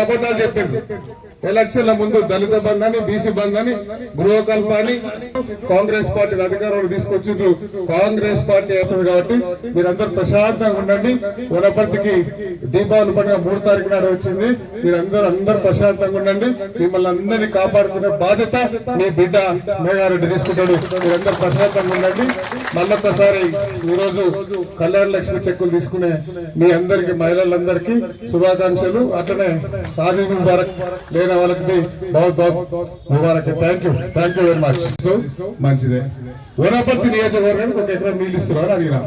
అబద్ధాలు చెప్పింది. ఎలక్షన్ల ముందు దళిత బంధాన్ని, బీసీ బంధాన్ని, గృహకల్పాన్ని కాంగ్రెస్ పార్టీ అధికారంలో తీసుకొచ్చిండ్రు. కాంగ్రెస్ పార్టీ వేస్తుంది కాబట్టి మీరందరూ ప్రశాంతంగా ఉండండి. వనపర్తికి దీపావళి పండుగ 3 తారీఖు నాడు వచ్చింది. మీరందరూ ప్రశాంతంగా ఉండండి. మిమ్మల్ని అందరినీ కాపాడుకునే బాధ్యత మీ బిడ్డ మేఘారెడ్డి తీసుకుంటాడు. మీరందరూ ప్రశాంతంగా ఉండండి. మళ్ళొక్కసారి ఈరోజు కళ్యాణ లక్ష్మి చెక్కులు తీసుకునే మీ అందరికి, మహిళలందరికీ శుభాకాంక్షలు. అట్లనే షాదీ ముబారక్ లేని వాళ్ళకి బహుత్ ముబారక్. Thank you very much. మంచిదే. వనపర్తి నియోజకవర్గానికి 1 ఎకరం నీళ్ళు ఇస్తున్నారు అడిగినా.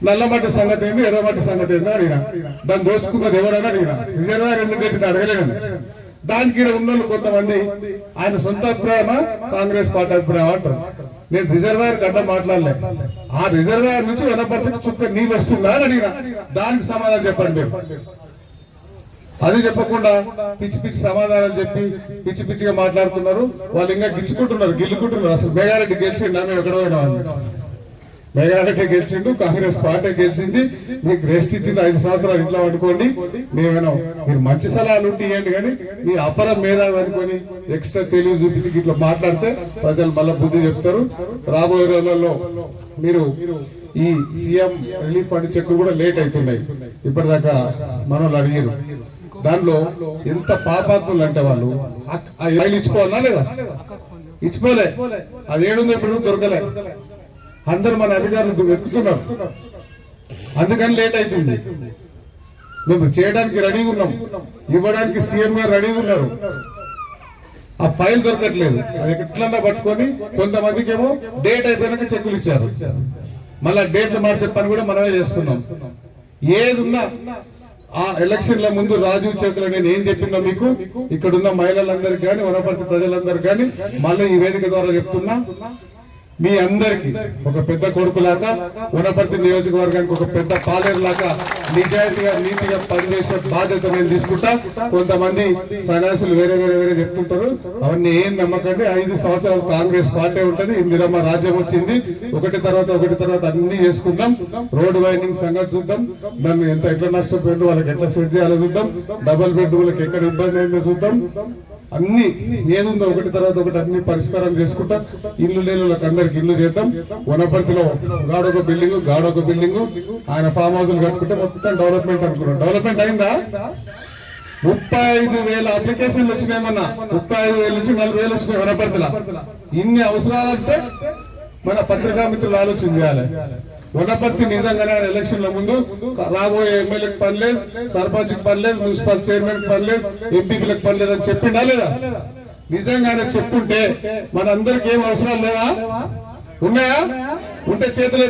నల్లమట్టి సంగతి ఏంది, ఎర్రమట్టి సంగతి ఏందో అడిగినా. దాన్ని దోచుకున్నది ఎవడని అడిగినా. రిజర్వాయర్ ఎందుకు పెట్టినా అడగలేను. దానికి ఉన్న కొంతమంది ఆయన సొంత అభిప్రాయమా, కాంగ్రెస్ పార్టీ అభిప్రాయం అంటారు. నేను రిజర్వాయర్ గడ్డ మాట్లాడలే. ఆ రిజర్వాయర్ నుంచి వనపర్తికి చుక్క నీళ్ళు వస్తుందా అని అడిగినా. దానికి సమాధానం చెప్పండి. మీరు అది చెప్పకుండా పిచ్చి పిచ్చి సమాధానాలు చెప్పి పిచ్చి పిచ్చిగా మాట్లాడుతున్నారు. వాళ్ళు ఇంకా గిల్లుకుంటున్నారు. అసలు మేఘారెడ్డి గెలిచిండు, మేము ఎక్కడో పోయినా. మేఘారెడ్డి గెలిచిండు, కాంగ్రెస్ పార్టీ గెలిచింది. మీకు రెస్ట్ ఇచ్చింది 5 సంవత్సరాలు ఇంట్లో అనుకోండి. మేమేనో మీరు మంచి సలహాలు ఉంటే ఇవ్వండి, కానీ మీ అపరం మేధావి అనుకొని ఎక్స్ట్రా తెలివి చూపించి ఇట్లా మాట్లాడితే ప్రజలు మళ్ళీ బుద్ధి చెప్తారు. రాబోయే రోజులలో మీరు ఈ సీఎం రిలీఫ్ ఫండ్ చెక్కులు కూడా లేట్ అవుతున్నాయి. ఇప్పటిదాకా మనోళ్ళు అడిగారు. దానిలో ఎంత పాపాత్ములు అంటే వాళ్ళు ఇచ్చిపోవాలా లేదా? ఇచ్చిపోలే. అది 700 ఇప్పుడు దొరకలే. అందరు మన అధికారులు వెతుకుతున్నారు. అందుకని లేట్ అవుతుంది. మేము చేయడానికి రెడీగా ఉన్నాం, ఇవ్వడానికి సీఎం గారు రెడీగా ఉన్నారు. ఆ ఫైల్ దొరకట్లేదు. అది ఎట్లన్నా పట్టుకొని కొంతమందికి ఏమో డేట్ అయిపోయినాక చెక్కులు ఇచ్చారు. మళ్ళా డేట్లు మార్చే పని కూడా మనమే చేస్తున్నాం. ఏది ఉన్నా ఆ ఎలక్షన్ల ముందు రాజీవ్ చెక్కులు నేను ఏం చెప్పినా మీకు ఇక్కడున్న మహిళలందరికీ కానీ, వనపర్తి ప్రజలందరికీ కానీ మళ్ళీ ఈ వేదిక ద్వారా చెప్తున్నా, మీ అందరికి ఒక పెద్ద కొడుకులాగా, వనపర్తి నియోజకవర్గానికి ఒక పెద్ద పాలేరులాగా నిజాయితీగా నీతిగా పనిచేసే బాధ్యత నేను తీసుకుంటా. కొంతమంది సన్యాసులు వేరే చెప్తుంటారు. అవన్నీ ఏం నమ్మకండి. 5 సంవత్సరాలు కాంగ్రెస్ పార్టీ ఉంటది. ఇందిరమ్మ రాజ్యం వచ్చింది. ఒకటి తర్వాత అన్ని చేసుకుందాం. రోడ్డు వైండింగ్ సంగతి చూద్దాం. దాన్ని ఎట్లా నష్టపోయిందో వాళ్ళకి ఎట్లా సెట్ చేయాలో చూద్దాం. డబుల్ బెడ్రూమ్లకు ఎక్కడ ఇబ్బంది అయిందో చూద్దాం. అన్ని ఏదుందో ఒకటి తర్వాత ఒకటి అన్ని పరిష్కారం చేసుకుంటాం. ఇల్లు లేని వాళ్ళకి అందరికి ఇల్లు చేద్దాం. వనపర్తిలో గాడొక బిల్డింగ్ ఆయన ఫామ్ హౌస్లు కట్టుకుంటే మొత్తం డెవలప్మెంట్ అనుకున్నాం. డెవలప్మెంట్ అయిందా? 35,000 అప్లికేషన్లు వచ్చినాయమన్నా. 35,000 నుంచి 40,000 వచ్చినాయి వనపర్తిలో. ఇన్ని అవసరాలంటే మన పత్రికా మిత్రులు ఆలోచన చేయాలి. వనపర్తి నిజంగానే ఎలక్షన్ల ముందు రాబోయే ఎమ్మెల్యేకి పని లేదు, సర్పంచ్కి పని లేదు, మున్సిపల్ చైర్మన్ కి పని లేదు, ఎంపీలకు పని లేదు అని చెప్పిండా లేదా? నిజంగానే చెప్పుంటే మనందరికి ఏం అవసరాలు లేవా? ఉన్నాయా? ఉంటే చేతులు